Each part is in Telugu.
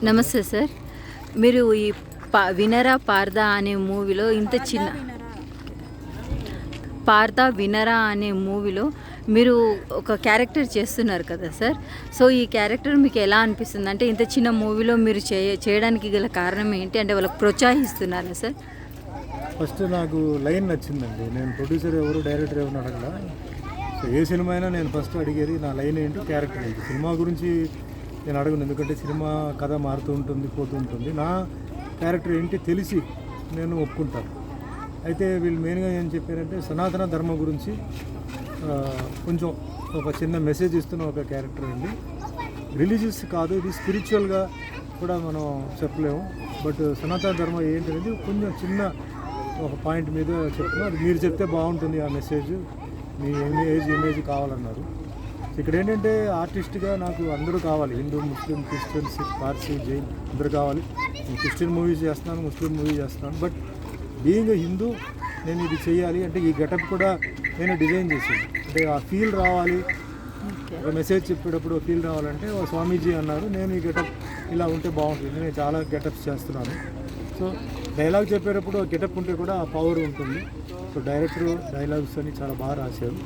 నమస్తే సార్. మీరు ఈ వినరా పార్థా అనే మూవీలో ఇంత చిన్న పార్థా వినరా అనే మూవీలో మీరు ఒక క్యారెక్టర్ చేస్తున్నారు కదా సార్. సో ఈ క్యారెక్టర్ మీకు ఎలా అనిపిస్తుంది? అంటే ఇంత చిన్న మూవీలో మీరు చేయడానికి గల కారణం ఏంటి? అంటే వాళ్ళకి ప్రోత్సహిస్తున్నారా సార్? ఫస్ట్ నాకు లైన్ నచ్చిందండి. నేను ప్రొడ్యూసర్ ఎవరు, డైరెక్టర్ ఎవరు అడగల. సో ఏ సినిమా అయినా నేను ఫస్ట్ అడిగేది నా లైన్ ఏంటి, క్యారెక్టర్ ఏంటి. సినిమా గురించి నేను అడగను, ఎందుకంటే సినిమా కథ మారుతూ ఉంటుంది, పోతూ ఉంటుంది. నా క్యారెక్టర్ ఏంటి తెలిసి నేను ఒప్పుకుంటాను. అయితే వీళ్ళు మెయిన్గా ఏం చెప్పారంటే సనాతన ధర్మం గురించి కొంచెం ఒక చిన్న మెసేజ్ ఇస్తున్న ఒక క్యారెక్టర్ అండి. రిలీజియస్ కాదు, ఇది స్పిరిచువల్గా కూడా మనం చెప్పలేము. బట్ సనాతన ధర్మం ఏంటనేది కొంచెం చిన్న ఒక పాయింట్ మీద చెప్తున్నాం. అది మీరు చెప్తే బాగుంటుంది ఆ మెసేజ్, మీ ఇమేజ్ కావాలన్నారు. ఇక్కడ ఏంటంటే ఆర్టిస్ట్గా నాకు అందరూ కావాలి. హిందూ, ముస్లిం, క్రిస్టియన్, సిక్, పార్సీ, జైన్ అందరూ కావాలి. నేను క్రిస్టియన్ మూవీస్ చేస్తున్నాను, ముస్లిం మూవీ చేస్తున్నాను. బట్ బీయింగ్ హిందూ నేను ఇది చేయాలి అంటే ఈ గెటప్ కూడా నేను డిజైన్ చేసాను. అంటే ఆ ఫీల్ రావాలి, ఒక మెసేజ్ చెప్పేటప్పుడు ఫీల్ రావాలంటే స్వామీజీ అన్నారు నేను ఈ గెటప్ ఇలా ఉంటే బాగుంటుంది. నేను చాలా గెటప్స్ చేస్తున్నాను. సో డైలాగ్ చెప్పేటప్పుడు గెటప్ ఉంటే కూడా ఆ పవర్ ఉంటుంది. సో డైరెక్టర్ డైలాగ్స్ అని చాలా బాగా రాశారు.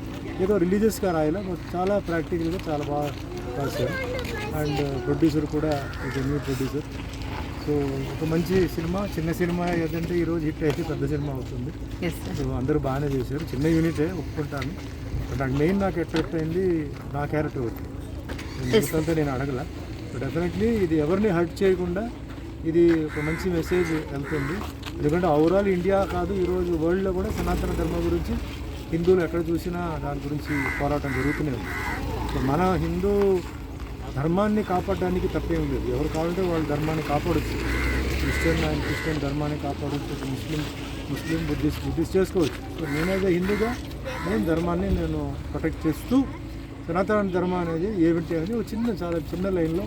ఏదో రిలీజియస్గా రాయాలి, బట్ చాలా ప్రాక్టికల్గా చాలా బాగా రాశారు. అండ్ ప్రొడ్యూసర్ కూడా ఇది న్యూ ప్రొడ్యూసర్. సో ఒక మంచి సినిమా, చిన్న సినిమా ఏదంటే ఈరోజు హిట్ అయితే పెద్ద సినిమా అవుతుంది. సో అందరూ బాగానే చేశారు. చిన్న యూనిటే ఒప్పుకుంటాను. నాకు మెయిన్ నాకు అట్రాక్ట్ అయింది నా క్యారెక్టర్ ఒకటి. ఎందుకంటే నేను అడగల. సో డెఫినెట్లీ ఇది ఎవరిని హర్ట్ చేయకుండా ఇది ఒక మంచి మెసేజ్ వెళ్తుంది. ఎందుకంటే ఓవరాల్ ఇండియా కాదు, ఈరోజు వరల్డ్లో కూడా సనాతన ధర్మం గురించి హిందువులు ఎక్కడ చూసినా దాని గురించి పోరాటం జరుగుతూనే ఉంది. సో మన హిందూ ధర్మాన్ని కాపాడడానికి తప్పేం లేదు. ఎవరు కావాలంటే వాళ్ళ ధర్మాన్ని కాపాడచ్చు. క్రిస్టియన్ ధర్మాన్ని కాపాడచ్చు, ముస్లిం బుద్ధిస్ట్ చేసుకోవచ్చు. సో నేనైతే హిందూగా నేను ధర్మాన్ని నేను ప్రొటెక్ట్ చేస్తూ సనాతన ధర్మం అనేది ఏమిటి అనేది ఒక చాలా చిన్న లైన్లో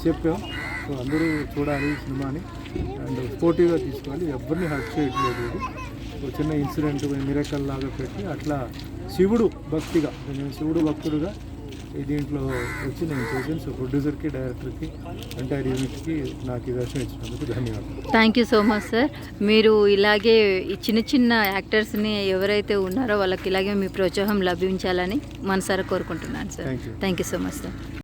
చెప్పాం. సో అందరూ చూడాలి ఈ సినిమాని అండ్ స్పోర్టివ్గా తీసుకోవాలి. ఎవరిని హర్ట్ చేయట్లేదు. ఇది ఒక చిన్న ఇన్సిడెంట్ మిరకల్ లాగా పెట్టి అట్లా శివుడు భక్తిగా, నేను శివుడు భక్తుడుగా దీంట్లో వచ్చి నేను చేశాను. సో ప్రొడ్యూసర్కి, డైరెక్టర్కి, ఎంటైర్ యూనిట్కి నాకు ఈ దర్శనం ఇచ్చినందుకు ధన్యవాదాలు. Thank you so much sir. మీరు ఇలాగే ఈ చిన్న చిన్న యాక్టర్స్ని ఎవరైతే ఉన్నారో వాళ్ళకి ఇలాగే మీ ప్రోత్సాహం లభించాలని మనసారా కోరుకుంటున్నాను sir. Thank you thank you so much sir.